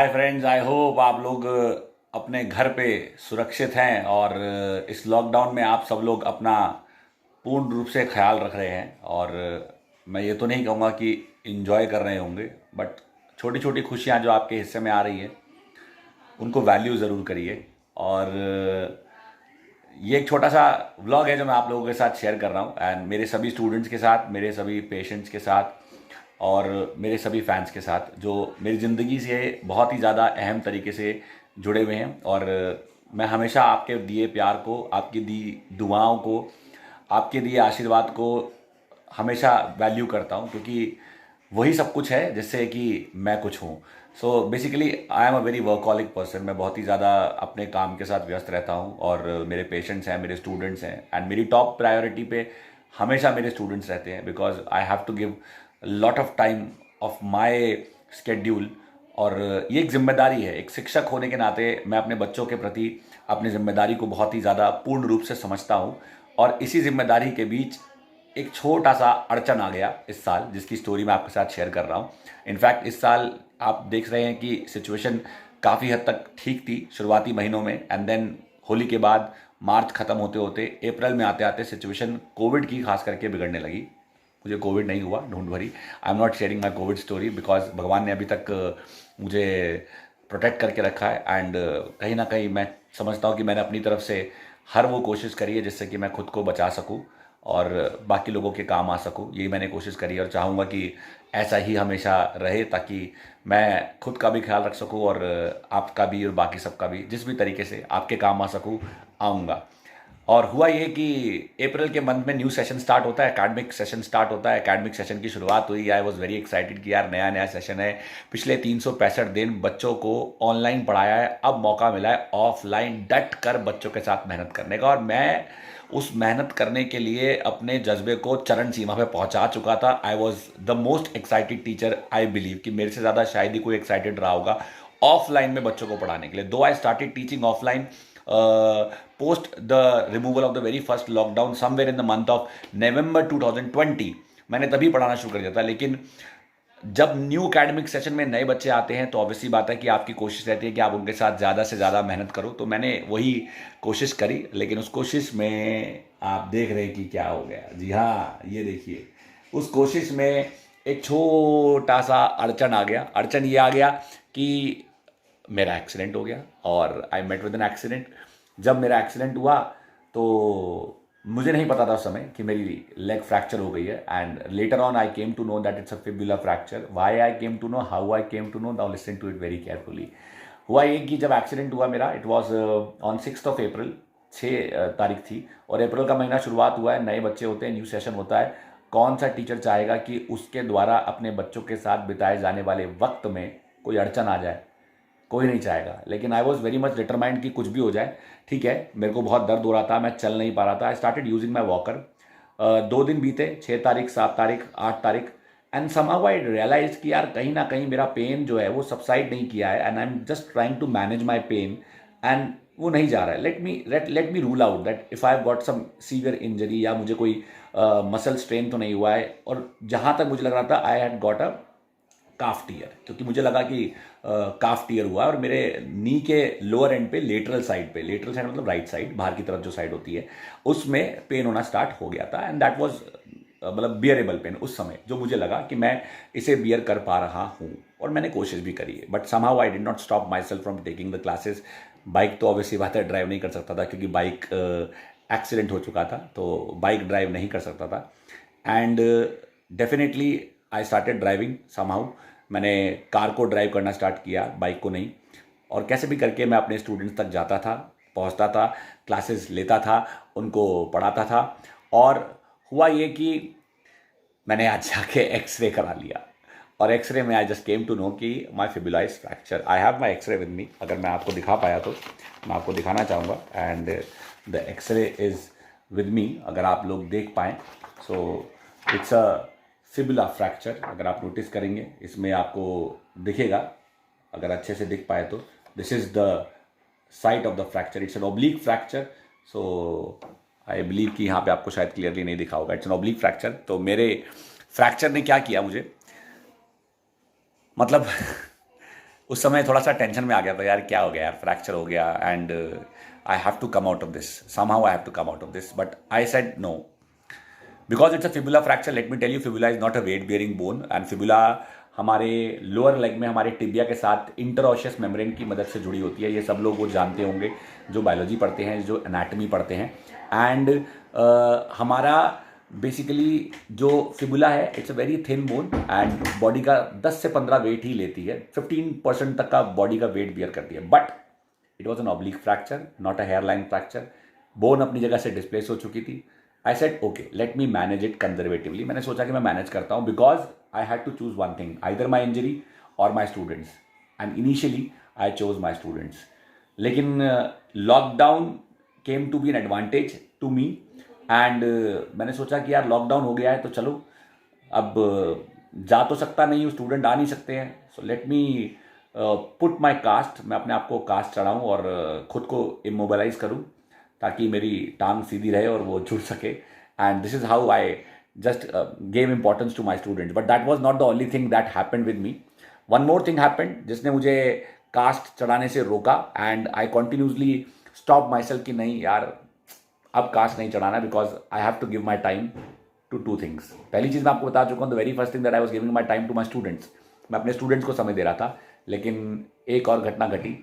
Hi friends, I hope आप लोग अपने घर पे सुरक्षित हैं और इस लॉकडाउन में आप सब लोग अपना पूर्ण रूप से ख्याल रख रहे हैं। और मैं ये तो नहीं कहूँगा कि इंजॉय कर रहे होंगे, बट छोटी छोटी खुशियाँ जो आपके हिस्से में आ रही हैं उनको वैल्यू ज़रूर करिए। और ये एक छोटा सा व्लॉग है जो मैं आप लोगों के साथ शेयर कर रहा हूँ, एंड मेरे सभी स्टूडेंट्स के साथ, मेरे सभी पेशेंट्स के साथ और मेरे सभी फैंस के साथ जो मेरी ज़िंदगी से बहुत ही ज़्यादा अहम तरीके से जुड़े हुए हैं। और मैं हमेशा आपके दिए प्यार को, आपकी दी दुआओं को, आपके दिए आशीर्वाद को हमेशा वैल्यू करता हूँ, क्योंकि वही सब कुछ है जिससे कि मैं कुछ हूँ। So basically I am a very workaholic person. मैं बहुत ही ज़्यादा अपने काम के साथ व्यस्त रहता हूँ, और मेरे पेशेंट्स हैं, मेरे स्टूडेंट्स हैं, एंड मेरी टॉप प्रायोरिटी पे हमेशा मेरे स्टूडेंट्स रहते हैं, because I have to give lot of time of my schedule. और ये एक जिम्मेदारी है, एक शिक्षक होने के नाते मैं अपने बच्चों के प्रति अपनी जिम्मेदारी को बहुत ही ज़्यादा पूर्ण रूप से समझता हूँ। और इसी जिम्मेदारी के बीच एक छोटा सा अड़चन आ गया इस साल, जिसकी स्टोरी मैं आपके साथ शेयर कर रहा हूँ। इनफैक्ट इस साल आप देख रहे हैं कि सिचुएशन काफ़ी हद तक ठीक थी शुरुआती महीनों में, एंड देन होली के बाद मार्च ख़त्म होते होते अप्रैल में आते आते सिचुएशन कोविड की खास करके बिगड़ने लगी। मुझे कोविड नहीं हुआ, don't worry, I am not sharing my Covid story, because भगवान ने अभी तक मुझे प्रोटेक्ट करके रखा है। एंड कहीं ना कहीं मैं समझता हूँ कि मैंने अपनी तरफ से हर वो कोशिश करी है जिससे कि मैं खुद को बचा सकूँ और बाकी लोगों के काम आ सकूँ। यही मैंने कोशिश करी है, और चाहूँगा कि ऐसा ही हमेशा रहे, ताकि मैं खुद का भी ख्याल रख सकूँ और आपका भी और बाकी सबका भी, जिस भी तरीके से आपके काम आ सकूँ आऊँगा। और हुआ ये कि अप्रैल के मंथ में न्यू सेशन स्टार्ट होता है, एकेडमिक सेशन स्टार्ट होता है। एकेडमिक सेशन की शुरुआत हुई। आई वॉज वेरी एक्साइटेड कि यार नया नया सेशन है। पिछले 365 दिन बच्चों को ऑनलाइन पढ़ाया है, अब मौका मिला है ऑफलाइन डट कर बच्चों के साथ मेहनत करने का। और मैं उस मेहनत करने के लिए अपने जज्बे को चरण सीमा पे पहुंचा चुका था। I was the most excited teacher, I believe कि मेरे से ज़्यादा शायद ही कोई एक्साइटेड रहा होगा ऑफलाइन में बच्चों को पढ़ाने के लिए। दो I started teaching offline post the removal of the very first lockdown somewhere in the month of November 2020, मैंने तभी पढ़ाना शुरू कर दिया था। लेकिन जब न्यू एकेडमिक सेशन में नए बच्चे आते हैं तो ऑब्वियसली बात है कि आपकी कोशिश रहती है कि आप उनके साथ ज़्यादा से ज़्यादा मेहनत करो। तो मैंने वही कोशिश करी, लेकिन उस कोशिश में आप देख रहे हैं कि क्या हो गया। जी हाँ, ये देखिए, उस कोशिश में एक छोटा सा अड़चन आ गया। अड़चन ये आ गया कि मेरा एक्सीडेंट हो गया, और I met with an accident. जब मेरा एक्सीडेंट हुआ तो मुझे नहीं पता था उस समय कि मेरी लेग फ्रैक्चर हो गई है, and later on I came to know that it's a fibular fracture. Why I came to know, how I came to know, now listen to it very carefully. हुआ ये कि जब एक्सीडेंट हुआ मेरा, it was on 6th of April, 6 तारीख थी, और अप्रैल का महीना शुरुआत हुआ है, नए बच्चे होते हैं, न्यू सेशन होता है। कौन सा टीचर चाहेगा कि उसके द्वारा अपने बच्चों के साथ बिताए जाने वाले वक्त में कोई अड़चन आ जाए? कोई नहीं चाहेगा। लेकिन I was very much determined कि कुछ भी हो जाए, ठीक है। मेरे को बहुत दर्द हो रहा था, मैं चल नहीं पा रहा था। I started using my walker. 2 दिन बीते, 6 तारीख, 7 तारीख, 8 तारीख, एंड समहाउ आई रियलाइज कि यार कहीं ना कहीं मेरा पेन जो है वो सबसाइड नहीं किया है, and I am just trying to manage my pain, and वो नहीं जा रहा है। Let me rule out that if I have got some severe injury, या मुझे कोई मसल स्ट्रेन तो नहीं हुआ है। और जहाँ तक मुझे लग रहा था, I had got a calf tear, क्योंकि मुझे लगा कि काफ टीयर हुआ, और मेरे नी के लोअर एंड पे, लेटरल साइड पे, लेटरल साइड मतलब राइट साइड, बाहर की तरफ जो साइड होती है, उसमें पेन होना स्टार्ट हो गया था। एंड दैट वाज मतलब बियरेबल पेन उस समय, जो मुझे लगा कि मैं इसे बियर कर पा रहा हूँ, और मैंने कोशिश भी करी है। But somehow I did not stop my self from taking the classes. Bike तो ऑब्वियसली बात है ड्राइव नहीं कर सकता था, क्योंकि बाइक एक्सीडेंट हो चुका था, तो बाइक ड्राइव नहीं कर सकता था। And definitely I started driving somehow. मैंने कार को ड्राइव करना स्टार्ट किया, बाइक को नहीं। और कैसे भी करके मैं अपने स्टूडेंट्स तक जाता था, पहुंचता था, क्लासेस लेता था, उनको पढ़ाता था। और हुआ ये कि मैंने आज जाके एक्सरे करा लिया, और एक्सरे में I just came to know कि my fibula is fracture. I have my X ray with me, अगर मैं आपको दिखा पाया तो मैं आपको दिखाना चाहूँगा। And the x-ray is with me, अगर आप लोग देख पाएँ। So it's a fibula fracture, अगर आप नोटिस करेंगे इसमें आपको दिखेगा, अगर अच्छे से दिख पाए तो। This is the site of the fracture, it's an oblique fracture. So I believe कि यहाँ पे आपको शायद क्लियरली नहीं दिखा होगा, इट्स एन ओब्लिक फ्रैक्चर। तो मेरे फ्रैक्चर ने क्या किया मुझे, मतलब उस समय थोड़ा सा टेंशन में आ गया था यार, क्या हो गया यार, फ्रैक्चर हो गया and I have to come out of this, somehow I have to come out of this, but I said no, because it's a fibula fracture. Let me tell you, fibula is not a weight bearing bone, and fibula हमारे lower leg में हमारे tibia के साथ इंटरऑशियस membrane की मदद से जुड़ी होती है. ये सब लोग वो जानते होंगे जो बायोलॉजी पढ़ते हैं, जो एनाटमी पढ़ते हैं. एंड हमारा बेसिकली जो फिबुला है, it's a very thin bone and body का 10 से 15 वेट ही लेती है, 15% तक का बॉडी का वेट बियर करती है. But it was an oblique fracture, not a hair line fracture. Bone अपनी जगह से डिस्प्लेस हो चुकी थी. I said okay, let me manage it conservatively. मैंने सोचा कि मैं मैनेज करता हूँ, because I had to choose one thing, either my injury और my students, and initially I chose my students. लेकिन lockdown came to be an advantage to me, and मैंने सोचा कि यार लॉकडाउन हो गया है तो चलो, अब जा तो सकता नहीं हूँ, स्टूडेंट आ नहीं सकते हैं, so let me put my cast, मैं अपने आप को कास्ट चढ़ाऊँ और खुद को इमोबलाइज करूँ ताकि मेरी टांग सीधी रहे और वो जुड़ सके. And this is how I just gave importance to my students. But that was not the only thing that happened with me. One more thing happened जिसने मुझे कास्ट चढ़ाने से रोका, and I continuously stop myself कि नहीं यार, अब cast नहीं चढ़ाना, because I have to give my time to two things. पहली चीज़ मैं आपको बता चुका हूँ, the very first thing that I was giving my time to my students. मैं अपने स्टूडेंट्स को समय दे रहा था. लेकिन एक और घटना घटी.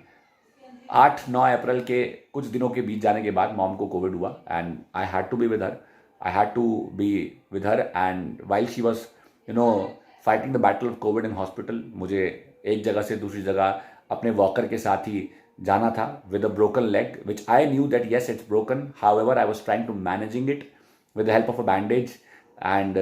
8-9 अप्रैल के कुछ दिनों के बीत जाने के बाद मॉम को कोविड हुआ, and I had to be with her. I had to be with her, and while she was fighting the battle of COVID in hospital, मुझे एक जगह से दूसरी जगह अपने वॉकर के साथ ही जाना था with a broken leg, which I knew that yes, it's broken. However, I was trying to managing it with the help of a bandage, and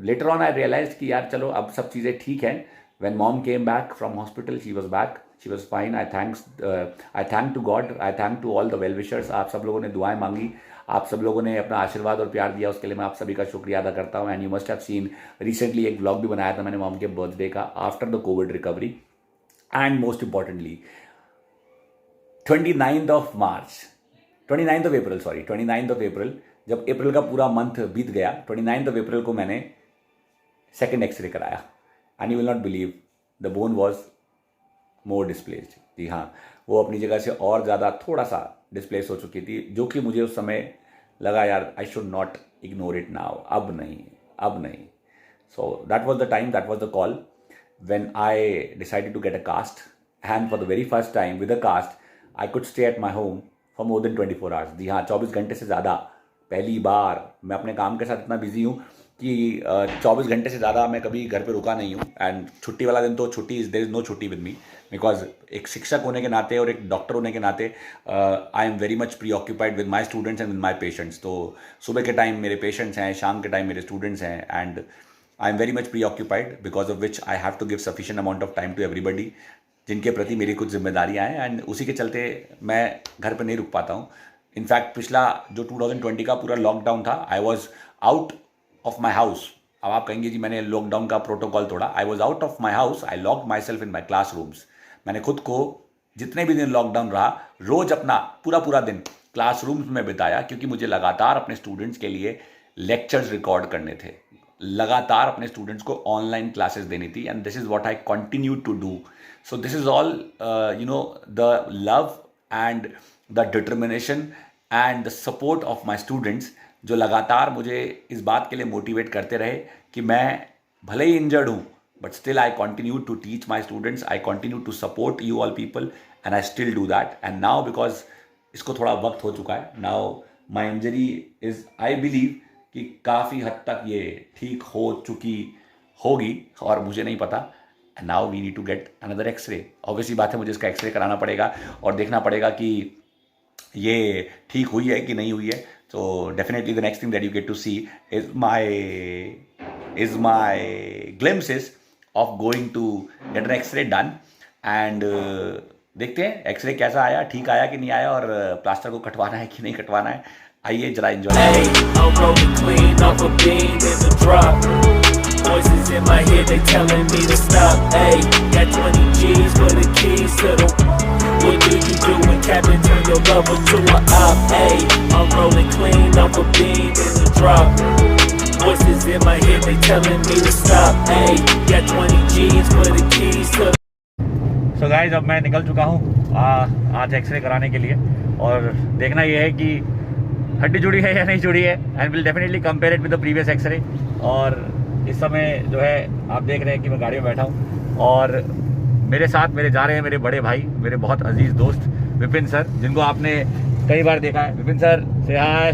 later on I realized कि यार चलो अब सब चीज़ें ठीक हैं. When mom came back from hospital, she was back, she was fine. I thank to God, I thank to all the well wishers. आप सब लोगों ने दुआएं मांगी, आप सब लोगों ने अपना आशीर्वाद और प्यार दिया, उसके लिए मैं आप सभी का शुक्रिया अदा करता हूँ. And you must have seen recently एक व्लॉग भी बनाया था मैंने मॉम के बर्थडे का, after the Covid recovery. And most importantly 29th of April, जब अप्रैल का पूरा मंथ बीत गया, 29th of April को मैंने सेकेंड एक्सरे कराया. And you will not believe, the bone was more displaced. जी हाँ, वो अपनी जगह से और ज़्यादा थोड़ा सा डिस्प्लेस हो चुकी थी, जो कि मुझे उस समय लगा यार I should not ignore it now, अब नहीं. So that was the time, that was the call when I decided to get a cast, and for the very first time with a cast I could stay at my home for more than 24 hours. जी हाँ, 24 घंटे से ज़्यादा. पहली बार मैं अपने काम के साथ इतना बिजी हूँ कि 24 घंटे से ज़्यादा मैं कभी घर पे रुका नहीं हूँ. एंड छुट्टी वाला दिन तो छुट्टी, देयर इज़ नो छुट्टी विद मी, बिकॉज एक शिक्षक होने के नाते और एक डॉक्टर होने के नाते आई am very much pre occupied with my students and with my patients. तो सुबह के टाइम मेरे पेशेंट्स हैं, शाम के टाइम मेरे स्टूडेंट्स हैं, and I am very much preoccupied, because of which I have to give sufficient amount of time to everybody, जिनके प्रति मेरी कुछ जिम्मेदारियां हैं. एंड उसी के चलते मैं घर पर नहीं रुक पाता हूँ. इनफैक्ट पिछला जो 2020 का पूरा लॉकडाउन था, I was out of my house. अब आप कहेंगे जी मैंने लॉकडाउन का प्रोटोकॉल तोड़ा. I was out of my house, I locked my self in my class rooms. मैंने खुद को जितने भी दिन लॉकडाउन रहा, रोज अपना पूरा दिन क्लास रूम्स में बिताया, क्योंकि मुझे लगातार अपने स्टूडेंट्स के लिए लेक्चर्स रिकॉर्ड करने थे, लगातार अपने स्टूडेंट्स को ऑनलाइन क्लासेस देनी थी. And this is what I continue to do. So this is all the love and the determination and the support of my students, जो लगातार मुझे इस बात के लिए मोटिवेट करते रहे कि मैं भले ही इंजर्ड हूँ, but still I continue to teach my students, I continue to support you all people, and I still do that. And now because इसको थोड़ा वक्त हो चुका है, now my injury is, I believe कि काफ़ी हद तक ये ठीक हो चुकी होगी, और मुझे नहीं पता. And now we need to get another x-ray. Obviously बात है, मुझे इसका एक्सरे कराना पड़ेगा और देखना पड़ेगा कि ये ठीक हुई है कि नहीं हुई है. So definitely the next thing that you get to see is my glimpses of going to get an X-ray done, and देखते हैं एक्सरे कैसा आया, ठीक आया कि नहीं आया, और प्लास्टर को कटवाना है कि नहीं कटवाना है. आइए जरा enjoy. Voices in my head, they telling me to stop. Hey, got 20 G's for the keys to the. What do you do when Captain turn your lover to a op? Hey, I'm rolling clean off a beam in the drop. Voices in my head, they telling me to stop. Hey, got 20 G's for the keys to. So guys अब मैं निकल चुका हूँ आज x ray कराने के लिए, और देखना ये है कि हड्डी जुड़ी है या नहीं जुड़ी है, and will definitely compare it with the previous x-ray. और इस समय जो है आप देख रहे हैं कि मैं गाड़ी में बैठा हूँ, और मेरे साथ मेरे जा रहे हैं मेरे बड़े भाई, मेरे बहुत अजीज़ दोस्त विपिन सर, जिनको आपने कई बार देखा है। विपिन सर से हाय।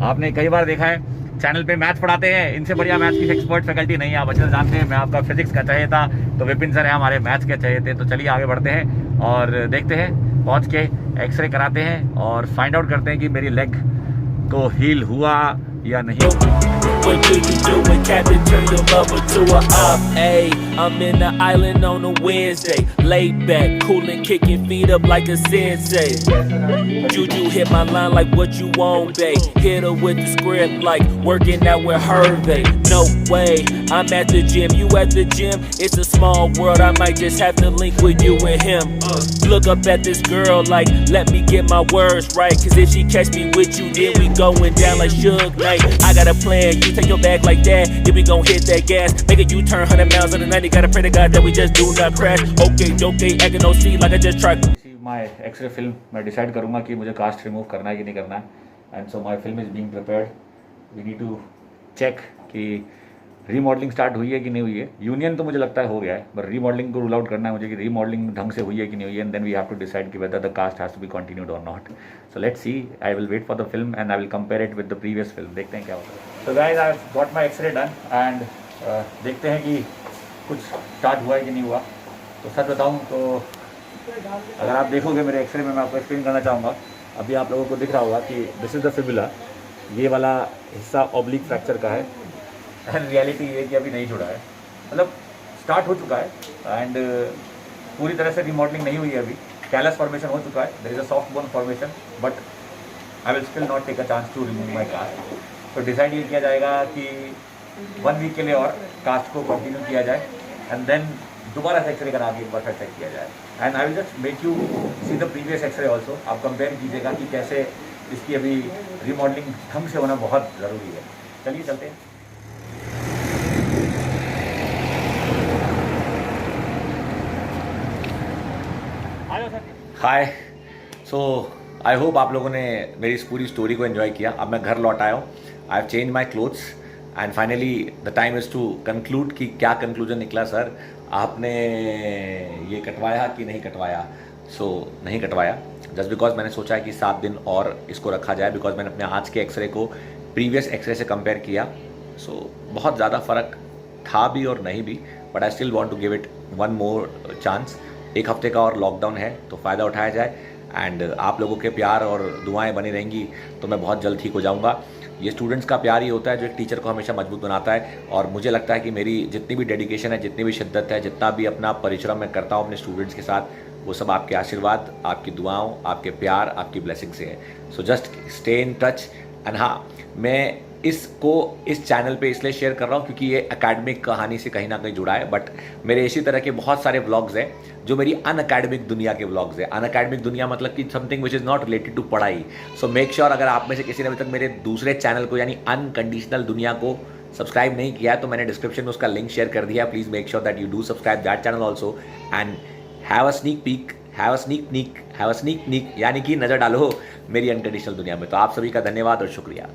आपने कई बार देखा है चैनल पे, मैथ्स पढ़ाते हैं, इनसे बढ़िया मैथ्स की एक्सपर्ट फैकल्टी नहीं है। आप अच्छे से जानते हैं मैं आपका फिजिक्स का चहेता, तो विपिन सर है हमारे मैथ्स के चहेते। तो चलिए आगे बढ़ते हैं और देखते हैं, पहुंच के एक्सरे कराते हैं और फाइंड आउट करते हैं कि मेरी लेग को हील हुआ या नहीं। What do you do when Captain turn your lover to a op? Ayy, I'm in the island on a Wednesday, laid back, coolin', kicking feet up like a sensei. Juju hit my line like what you want, babe. Hit her with the script like working out with Hervey. No way, I'm at the gym, you at the gym. It's a small world, I might just have to link with you and him. Look up at this girl like, let me get my words right. Cause if she catch me with you, then we going down like Suge Knight. I got a plan, you take your bag like that, then we gon' hit that gas. Make a U-turn 100 miles in the 90, gotta pray to God that we just do not crash. Okay, acting no C like I just tried. My x-ray film मैं decide करूँगा कि मुझे cast remove करना है कि नहीं करना है, and so my film is being prepared. We need to check कि रीमॉडलिंग स्टार्ट हुई है कि नहीं हुई है। यूनियन तो मुझे लगता है हो गया है, बट रीमॉडलिंग को रूल आउट करना है मुझे कि रीमॉडलिंग ढंग से हुई है कि नहीं हुई है, and then we have to decide कि whether the cast has to be continued और नॉट। So let's see, I will wait for the film and I will compare it with the previous film. देखते हैं क्या होता है। So guys, I got my X ray done and देखते हैं कि कुछ स्टार्ट हुआ है कि नहीं हुआ। तो सच बताऊँ तो अगर आप देखोगे मेरे एक्सरे में, मैं आपको एक्सप्लेन करना चाहूँगा। अभी आप लोगों को दिख रहा होगा कि दिस इज़ द फिबुला, ये वाला हिस्सा ऑब्लिक फ्रैक्चर का है, एंड रियलिटी ये है कि अभी नहीं जुड़ा है, मतलब स्टार्ट हो चुका है एंड पूरी तरह से रिमॉडलिंग नहीं हुई है अभी। कैलस फॉर्मेशन हो चुका है, there is a soft bone formation, but I will still not take a chance to remove my cast. तो डिसाइड ये किया जाएगा कि 1 वीक के लिए और कास्ट को कंटिन्यू किया जाए, एंड देन दोबारा से एक्सरे करा के एक बार फिर चेक किया जाए। And I will just make you see the previous x-ray also. आप कंपेयर कीजिएगा कि कैसे इसकी अभी रिमॉडलिंग ढंग से होना बहुत ज़रूरी है। चलिए चलते हैं। हाय, सो आई होप आप लोगों ने मेरी इस पूरी स्टोरी को एंजॉय किया। अब मैं घर लौट आया हूँ, I have change my clothes and finally the time is to conclude कि क्या कंक्लूजन निकला। सर आपने ये कटवाया कि नहीं कटवाया? सो नहीं कटवाया, जस्ट बिकॉज मैंने सोचा है कि 7 दिन और इसको रखा जाए, बिकॉज मैंने अपने आज के एक्सरे को प्रीवियस एक्सरे से कंपेयर किया। सो बहुत ज़्यादा फ़र्क था भी और नहीं भी, but I still want to give it 1 more chance. 1 हफ्ते का और लॉकडाउन है तो फ़ायदा उठाया जाए, एंड आप लोगों के प्यार और दुआएं बनी रहेंगी तो मैं बहुत जल्द ठीक हो जाऊंगा। ये स्टूडेंट्स का प्यार ही होता है जो एक टीचर को हमेशा मजबूत बनाता है, और मुझे लगता है कि मेरी जितनी भी डेडिकेशन है, जितनी भी शिद्दत है, जितना भी अपना परिश्रम मैं करता हूँ अपने स्टूडेंट्स के साथ, वो सब आपके आशीर्वाद, आपकी दुआओं, आपके प्यार, आपकी ब्लेसिंग से है। So just stay in touch. And हाँ, मैं इसको इस चैनल पे इसलिए शेयर कर रहा हूँ क्योंकि ये एकेडमिक कहानी से कहीं ना कहीं जुड़ा है, बट मेरे इसी तरह के बहुत सारे व्लॉग्स हैं जो मेरी अनअकैडमिक दुनिया के व्लॉग्स हैं। अनअकैडमिक दुनिया मतलब कि something which is not related to पढ़ाई। सो मेक श्योर, अगर आप में से किसी ने अभी तक मेरे दूसरे चैनल को यानी अनकंडीशनल दुनिया को सब्सक्राइब नहीं किया है तो मैंने डिस्क्रिप्शन में उसका लिंक शेयर कर दिया। Please make sure that you do subscribe that channel also and have a sneak peek यानी कि नज़र डालो मेरी अनकंडीशनल दुनिया में। तो आप सभी का धन्यवाद और शुक्रिया।